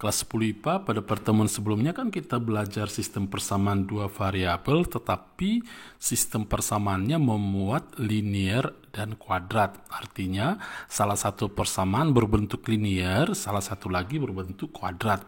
Kelas 10 IPA pada pertemuan sebelumnya kan kita belajar sistem persamaan dua variabel, tetapi sistem persamaannya memuat linear dan kuadrat. Artinya salah satu persamaan berbentuk linear, salah satu lagi berbentuk kuadrat.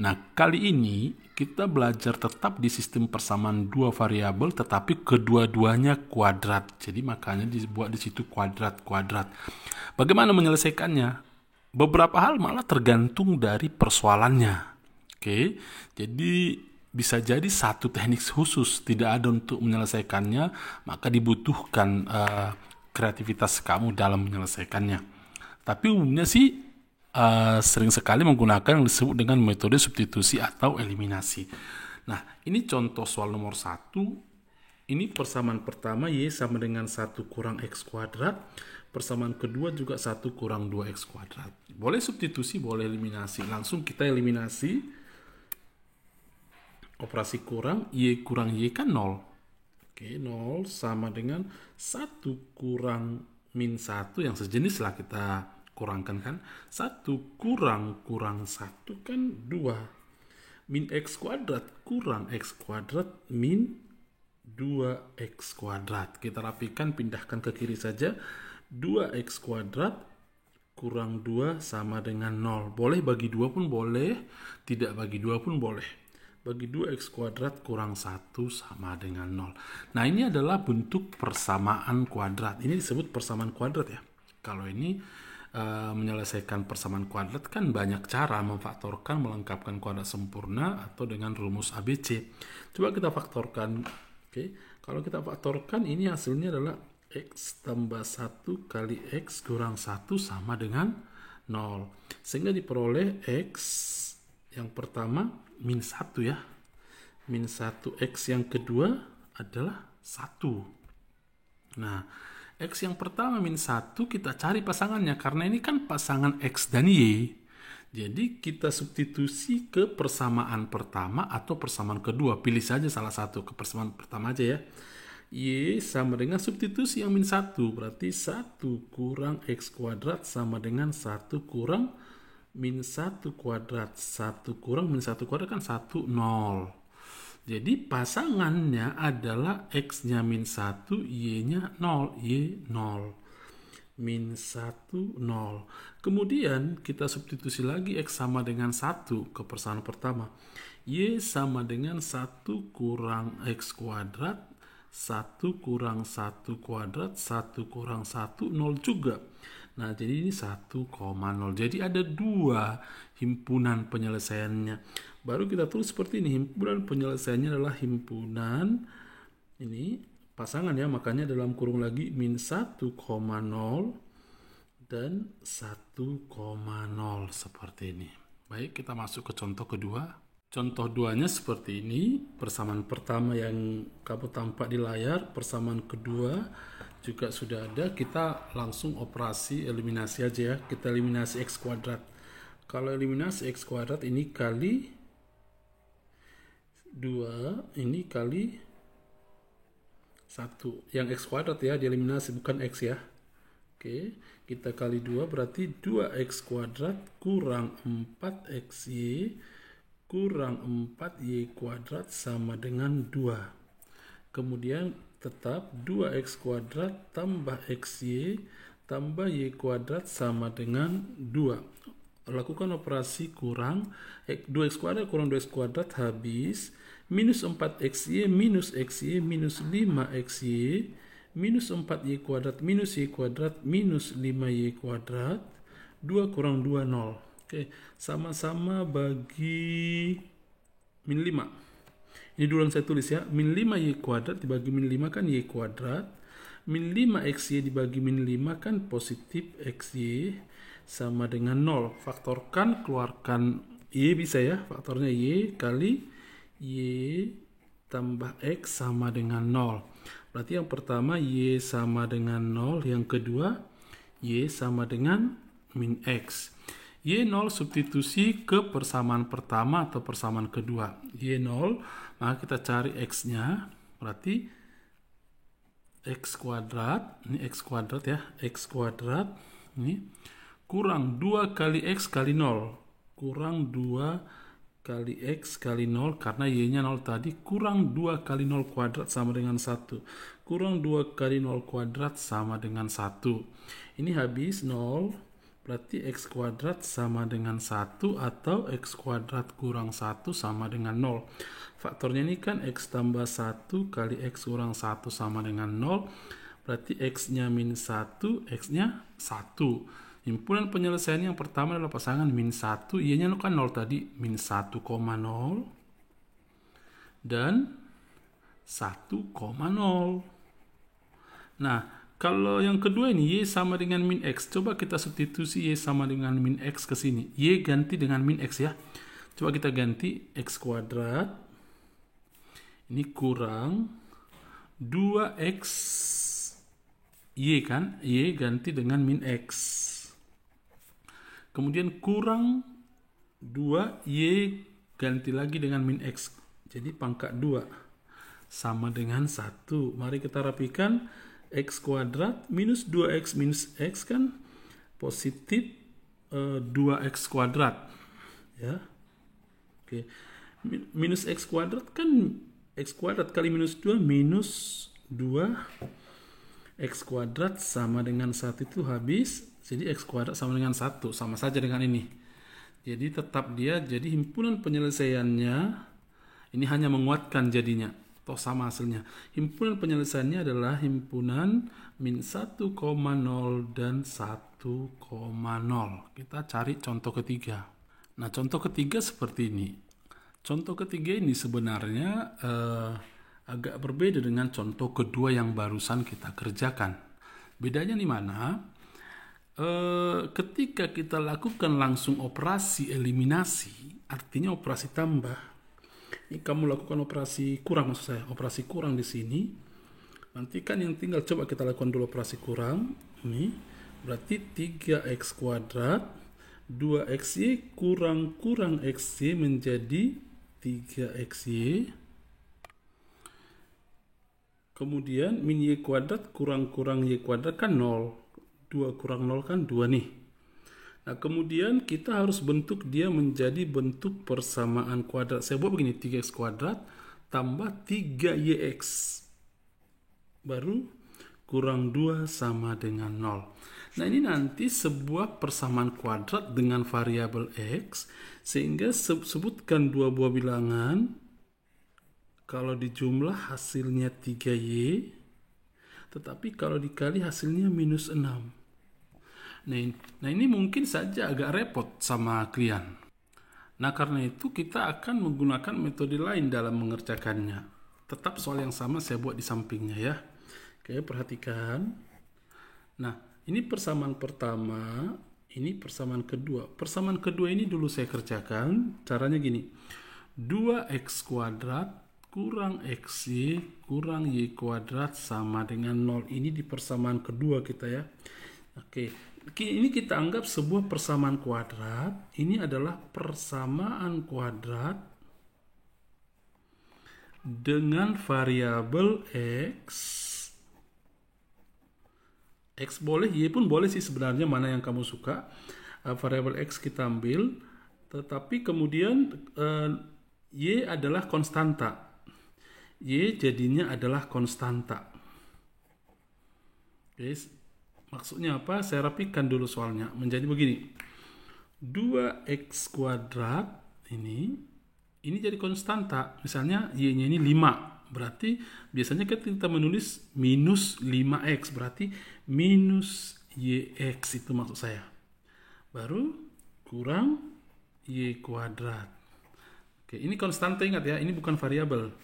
Nah, kali ini kita belajar tetap di sistem persamaan dua variabel, tetapi kedua-duanya kuadrat. Jadi makanya dibuat di situ kuadrat-kuadrat. Bagaimana menyelesaikannya? Beberapa hal malah tergantung dari persoalannya. Oke, jadi bisa jadi satu teknik khusus tidak ada untuk menyelesaikannya, maka dibutuhkan kreativitas kamu dalam menyelesaikannya. Tapi umumnya sih sering sekali menggunakan yang disebut dengan metode substitusi atau eliminasi. Nah, ini contoh soal nomor 1. Ini persamaan pertama Y sama dengan 1 kurang X kuadrat. Persamaan kedua juga 1 kurang 2X kuadrat. Boleh substitusi, boleh eliminasi. Langsung kita eliminasi. Operasi kurang, Y kurang Y kan 0. Oke, 0 sama dengan 1 kurang min 1 yang sejenis lah kita kurangkan kan. 1 kurang 1 kan 2. Min X kuadrat kurang X kuadrat min 2X kuadrat. Kita rapikan, pindahkan ke kiri saja. 2X kuadrat kurang 2 sama dengan 0. Boleh bagi 2 pun boleh, tidak bagi 2 pun boleh. Bagi 2X kuadrat kurang 1 sama dengan 0. Nah, ini adalah bentuk persamaan kuadrat. Ini disebut persamaan kuadrat ya. Kalau ini menyelesaikan persamaan kuadrat kan banyak cara memfaktorkan, melengkapkan kuadrat sempurna atau dengan rumus ABC. Coba kita faktorkan. Oke, kalau kita faktorkan ini hasilnya adalah X tambah 1 kali X kurang 1 sama dengan 0. Sehingga diperoleh X yang pertama min 1 ya. Min 1 X yang kedua adalah 1. Nah, X yang pertama min 1 kita cari pasangannya. Karena ini kan pasangan X dan Y. Jadi kita substitusi ke persamaan pertama atau persamaan kedua. Pilih saja salah satu, ke persamaan pertama aja ya. Y sama dengan substitusi yang min 1. Berarti 1 kurang X kuadrat sama dengan 1 kurang min 1 kuadrat. 1 kurang min 1 kuadrat kan 1, 0. Jadi pasangannya adalah X-nya min 1, Y-nya 0. Y 0. Min 1, 0. Kemudian kita substitusi lagi X sama dengan 1 ke persamaan pertama. Y sama dengan 1 kurang X kuadrat. 1 kurang 1 kuadrat, 1 kurang 1, 0 juga. Nah, jadi ini 1,0. Jadi ada dua himpunan penyelesaiannya. Baru kita tulis seperti ini. Himpunan penyelesaiannya adalah himpunan ini pasangan ya. Makanya dalam kurung lagi min 1,0 dan 1,0 seperti ini. Baik, kita masuk ke contoh kedua. Contoh duanya seperti ini. Persamaan pertama yang kamu tampak di layar, persamaan kedua juga sudah ada. Kita langsung operasi eliminasi aja ya. Kita eliminasi X kuadrat. Kalau eliminasi X kuadrat ini kali 2, ini kali 1. Yang X kuadrat ya, dieliminasi bukan X ya. Oke, kita kali 2 berarti 2X kuadrat kurang 4XY kurang 4Y kuadrat sama dengan 2. Kemudian tetap 2X kuadrat tambah XY tambah Y kuadrat sama dengan 2. Lakukan operasi kurang. 2X kuadrat kurang 2X kuadrat habis. Minus 4XY minus XY minus 5XY minus 4Y kuadrat minus Y kuadrat minus 5Y kuadrat. 2 kurang 2, 0. Oke, sama-sama bagi min 5. Ini dulu yang saya tulis ya. Min 5Y kuadrat dibagi min 5 kan Y kuadrat. Min 5XY dibagi min 5 kan positif XY sama dengan 0. Faktorkan, keluarkan Y bisa ya. Faktornya Y kali Y tambah X sama dengan 0. Berarti yang pertama Y sama dengan 0. Yang kedua Y sama dengan min X. Y0 substitusi ke persamaan pertama atau persamaan kedua. Y0, maka kita cari X-nya. Berarti X kuadrat, ini X kuadrat ya. X kuadrat, ini kurang 2 kali X kali 0. kurang 2 kali X kali 0, karena Y-nya 0 tadi, kurang 2 kali 0 kuadrat sama dengan 1. Kurang 2 kali 0 kuadrat sama dengan 1. Ini habis 0, berarti X kuadrat sama dengan 1 atau X kuadrat kurang 1 sama dengan 0. Faktornya ini kan X tambah 1 kali X kurang 1 sama dengan 0. Berarti X-nya min 1, X-nya 1. Himpunan penyelesaian yang pertama adalah pasangan min 1, Y-nya kan 0 tadi, min 1,0 dan 1,0. Nah, kalau yang kedua ini Y sama dengan min X, coba kita substitusi Y sama dengan min X ke sini. Y ganti dengan min X ya. Coba kita ganti X kuadrat, ini kurang 2X Y kan, Y ganti dengan min X. Kemudian kurang 2Y ganti lagi dengan min X. Jadi pangkat 2 sama dengan 1. Mari kita rapikan. X kuadrat minus 2X minus X kan positif 2X kuadrat. Ya. Oke. Minus X kuadrat kan X kuadrat kali minus 2 minus 2. X kuadrat sama dengan 1 itu habis. Jadi X kuadrat sama dengan 1. Sama saja dengan ini. Jadi tetap dia. Jadi himpunan penyelesaiannya ini hanya menguatkan jadinya. Toh sama hasilnya. Himpunan penyelesaiannya adalah himpunan min 1,0 dan 1,0. Kita cari contoh ketiga. Nah, contoh ketiga seperti ini. Contoh ketiga ini sebenarnya agak berbeda dengan contoh kedua yang barusan kita kerjakan. Bedanya di mana? Ketika kita lakukan langsung operasi eliminasi, artinya operasi tambah. Ini kamu lakukan operasi kurang, maksud saya, operasi kurang di sini. Nanti kan yang tinggal coba kita lakukan dulu operasi kurang. Ini berarti 3X kuadrat 2XY kurang XY menjadi 3XY. Kemudian min Y kuadrat kurang Y kuadrat kan 0. 2 kurang 0 kan 2 nih. Nah, kemudian kita harus bentuk dia menjadi bentuk persamaan kuadrat. Saya buat begini, 3X kuadrat tambah 3YX. Baru kurang 2 sama dengan 0. Nah, ini nanti sebuah persamaan kuadrat dengan variabel X. Sehingga sebutkan dua buah bilangan. Kalau dijumlah hasilnya 3Y. Tetapi kalau dikali hasilnya minus 6. Nah ini mungkin saja agak repot sama kalian. Nah karena itu kita akan menggunakan metode lain dalam mengerjakannya. Tetap soal yang sama saya buat di sampingnya ya. Oke, perhatikan. Nah ini persamaan pertama, ini persamaan kedua. Persamaan kedua ini dulu saya kerjakan. Caranya gini. 2X kuadrat kurang XY kurang Y kuadrat sama dengan 0. Ini di persamaan kedua kita ya. Oke. Ini kita anggap sebuah persamaan kuadrat. Ini adalah persamaan kuadrat dengan variabel X. X boleh, Y pun boleh sih sebenarnya, mana yang kamu suka. Variabel X kita ambil. Tetapi kemudian Y adalah konstanta. Y jadinya adalah konstanta. Oke. Maksudnya apa? Saya rapikan dulu soalnya. Menjadi begini. 2X kuadrat ini jadi konstanta. Misalnya Y-nya ini 5. Berarti biasanya kita menulis minus 5X. Berarti minus YX itu maksud saya. Baru kurang Y kuadrat. Oke, ini konstanta, ingat ya. Ini bukan variabel.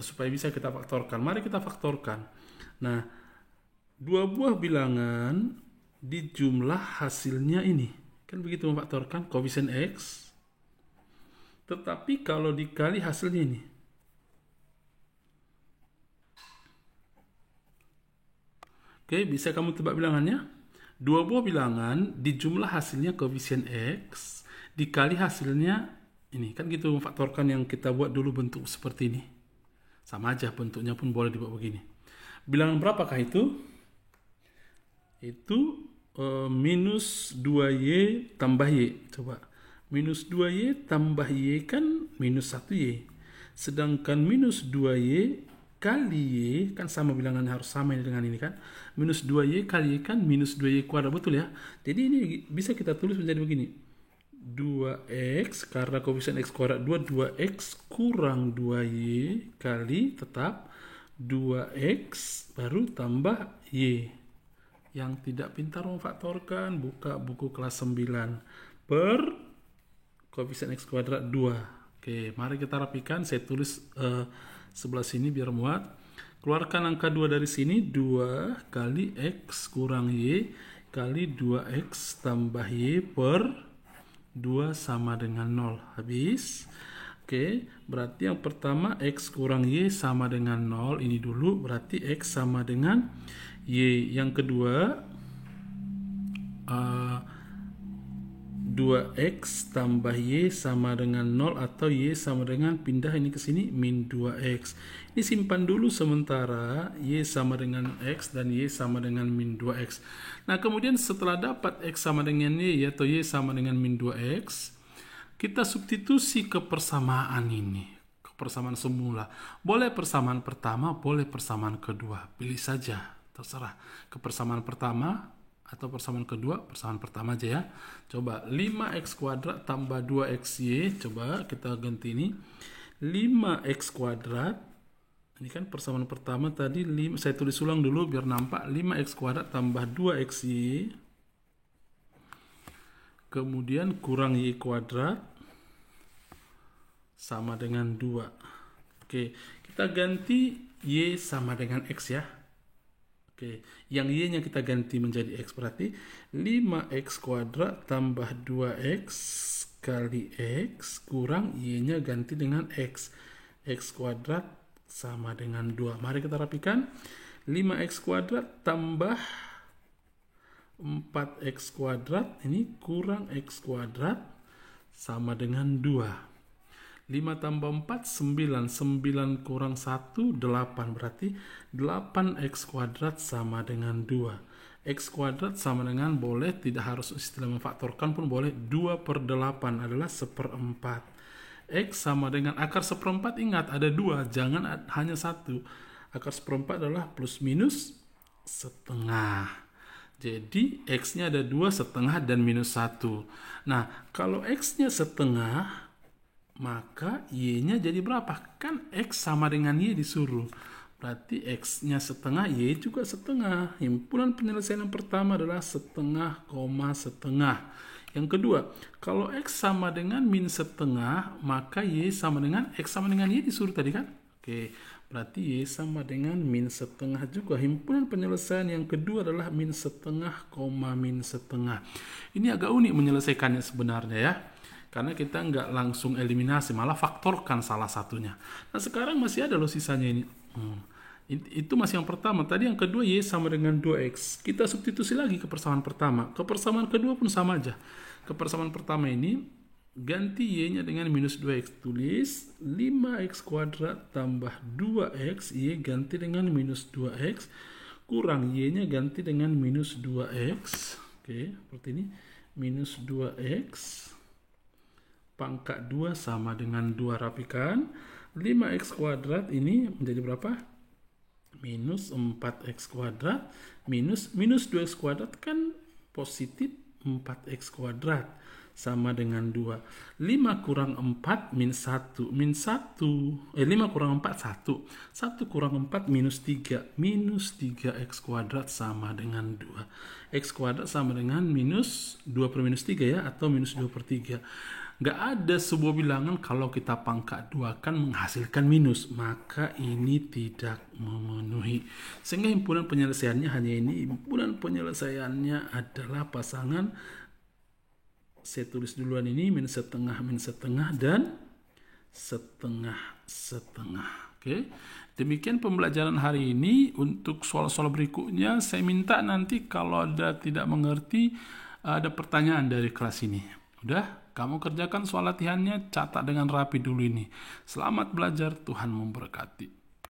Supaya bisa kita faktorkan. Mari kita faktorkan. Nah, dua buah bilangan dijumlah hasilnya ini. Kan begitu memfaktorkan koefisien X. Tetapi kalau dikali hasilnya ini. Oke, bisa kamu tebak bilangannya? Dua buah bilangan dijumlah hasilnya koefisien X. Dikali hasilnya ini. Kan gitu memfaktorkan yang kita buat dulu bentuk seperti ini. Sama aja bentuknya pun boleh dibuat begini. Bilangan berapakah itu? Itu minus 2Y tambah Y. Coba. Minus 2Y tambah Y kan minus 1Y. Sedangkan minus 2Y kali Y, kan sama bilangannya, harus sama ini dengan ini kan. Minus 2Y kali Y kan minus 2Y kuadrat, betul ya. Jadi ini bisa kita tulis menjadi begini. 2X, karena koefisien X kuadrat 2, 2X kurang 2Y kali tetap 2X baru tambah Y. Yang tidak pintar memfaktorkan, buka buku kelas 9 per koefisien X kuadrat 2. Oke, mari kita rapikan. Saya tulis sebelah sini biar muat. Keluarkan angka 2 dari sini. 2 kali X kurang Y kali 2X tambah Y per 2 sama dengan 0. Habis. Oke, berarti yang pertama X kurang Y sama dengan 0. Ini dulu, berarti X sama dengan Y. Yang kedua 2X tambah Y sama dengan 0, atau Y sama dengan, pindah ini ke sini, min 2X. Ini simpan dulu sementara, Y sama dengan X dan Y sama dengan min 2X. Nah, kemudian setelah dapat X sama dengan Y atau Y sama dengan min 2X, kita substitusi ke persamaan ini, ke persamaan semula. Boleh persamaan pertama, boleh persamaan kedua. Pilih saja, terserah. Ke persamaan pertama atau persamaan kedua, persamaan pertama aja ya. Coba 5x kuadrat tambah 2xy, coba kita ganti ini. 5x kuadrat, ini kan persamaan pertama tadi, saya tulis ulang dulu biar nampak. 5x kuadrat tambah 2xy, kemudian kurang y kuadrat sama dengan 2. Oke, kita ganti y sama dengan x ya. Oke, yang y-nya kita ganti menjadi x, berarti 5x kuadrat tambah 2x kali x kurang y-nya ganti dengan x. X kuadrat sama dengan 2. Mari kita rapikan. 5x kuadrat tambah 4x kuadrat, ini kurang x kuadrat sama dengan 2. 5 tambah 4, 9. 9 kurang 1, 8. Berarti 8x kuadrat sama dengan 2. X kuadrat sama dengan, boleh, tidak harus istilah memfaktorkan pun boleh, 2 per 8 adalah 1/4. X sama dengan akar 1/4, ingat ada 2, jangan hanya 1. Akar 1/4 adalah plus minus setengah. Jadi X-nya ada 2, setengah, dan minus 1. Nah, kalau X-nya setengah, maka Y-nya jadi berapa? Kan X sama dengan Y disuruh. Berarti X-nya setengah, Y juga setengah. Himpunan penyelesaian yang pertama adalah setengah, setengah. Yang kedua, kalau X sama dengan min setengah, maka Y sama dengan, X sama dengan Y disuruh tadi kan? Oke, berarti Y sama dengan min setengah juga. Himpunan penyelesaian yang kedua adalah min setengah, min setengah. Ini agak unik menyelesaikannya sebenarnya ya. Karena kita nggak langsung eliminasi, malah faktorkan salah satunya. Nah, sekarang masih ada loh sisanya ini. Itu masih yang pertama. Tadi yang kedua Y sama dengan 2X. Kita substitusi lagi ke persamaan pertama. Ke persamaan kedua pun sama aja. Ke persamaan pertama ini, ganti Y-nya dengan minus 2X. Tulis 5X kuadrat tambah 2X. Y ganti dengan minus 2X. Kurang Y-nya ganti dengan minus 2X. Oke, seperti ini. Minus 2X. Pangkat 2 sama dengan 2, rapikan. 5x kuadrat ini menjadi berapa? Minus 4x kuadrat. Minus 2x kuadrat kan positif 4x kuadrat. Sama dengan 2. 5 kurang 4 min 1. 5 kurang 4, 1. 1 kurang 4 minus 3. Minus 3x kuadrat sama dengan 2. X kuadrat sama dengan minus 2 per minus 3 ya. Atau minus 2 per 3. Nggak ada sebuah bilangan kalau kita pangkat 2 kan menghasilkan minus, maka ini tidak memenuhi. Sehingga himpunan penyelesaiannya hanya ini. Himpunan penyelesaiannya adalah pasangan, saya tulis duluan ini, min setengah, dan setengah. Oke. Demikian pembelajaran hari ini. Untuk soal-soal berikutnya, saya minta nanti kalau ada tidak mengerti, ada pertanyaan dari kelas ini. Udah? Kamu kerjakan soal latihannya, catat dengan rapi dulu ini. Selamat belajar, Tuhan memberkati.